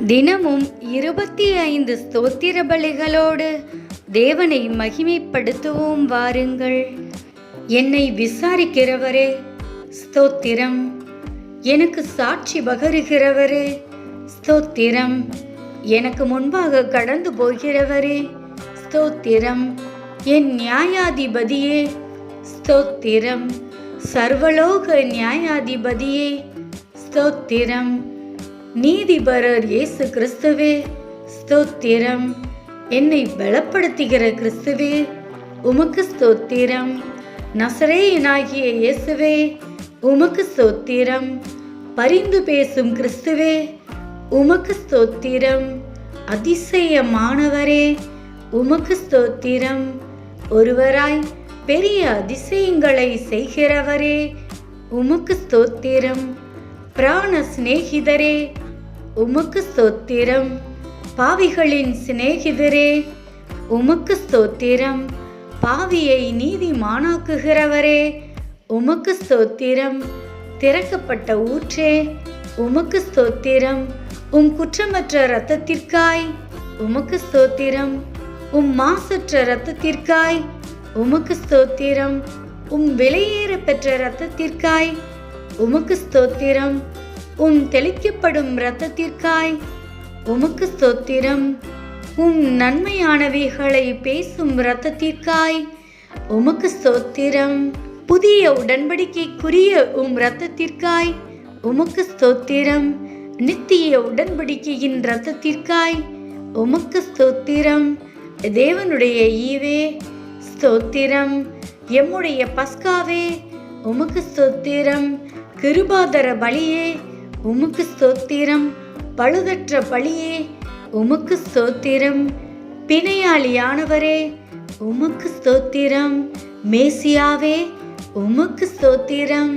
தினமும் 25 ஸ்தோத்திர பலிகளோடு தேவனை மகிமைப்படுத்துவோம் வாருங்கள். என்னை விசாரிக்கிறவரே ஸ்தோத்திரம். எனக்கு சாட்சி பகருகிறவரே ஸ்தோத்திரம். எனக்கு முன்பாக கடந்து போகிறவரே ஸ்தோத்திரம். என் நியாயாதிபதியே ஸ்தோத்திரம். சர்வலோக நியாயாதிபதியே ஸ்தோத்திரம். நீதிபரர் இயேசு கிறிஸ்துவே ஸ்தோத்திரம். என்னை பலப்படுத்துகிற கிறிஸ்துவே உமக்கு ஸ்தோத்திரம். நசரேயனாகிய இயேசுவே உமக்கு ஸ்தோத்திரம். பரிந்து பேசும் கிறிஸ்துவே உமக்கு ஸ்தோத்திரம். அதிசயமானவரே உமக்கு ஸ்தோத்திரம். ஒருவராய் பெரிய அதிசயங்களை செய்கிறவரே உமக்கு ஸ்தோத்திரம். பிராண சிநேகிதரே உமக்கு ஸ்தோத்திரம். பாவிகளின் சிநேகிதரே உமக்கு ஸ்தோத்திரம். பாவியை நீதிமானாக்குகிறவரே உமக்கு ஸ்தோத்திரம். திறக்கப்பட்ட ஊற்றே உமக்கு ஸ்தோத்திரம். குற்றமற்ற இரத்தத்திற்காய் உமக்கு ஸ்தோத்திரம். மாசற்ற இரத்தத்திற்காய் உமக்கு ஸ்தோத்திரம். வெளியேற பெற்ற இரத்தத்திற்காய் உமக்கு ஸ்தோத்திரம். தெளிக்கப்படும் இரத்தத்திற்காய் உமக்கு ஸ்தோத்திரம். நன்மையானவைகளை பேசும் இரத்தத்திற்காய் உமக்கு ஸ்தோத்திரம். புதிய உடன்படிக்கைக்குரிய இரத்தத்திற்காய் உமக்கு ஸ்தோத்திரம். நித்திய உடன்படிக்கையின் இரத்தத்திற்காய் உமக்கு ஸ்தோத்திரம். தேவனுடைய ஈவே ஸ்தோத்திரம். எம்முடைய பஸ்காவே உமக்கு ஸ்தோத்திரம். கிருபாதர பலியே உமக்கு ஸ்தோத்திரம். பழுதற்ற பலியே உமக்கு ஸ்தோத்திரம். பிணையாளியானவரே உமக்கு ஸ்தோத்திரம். மேசியாவே உமக்கு ஸ்தோத்திரம்.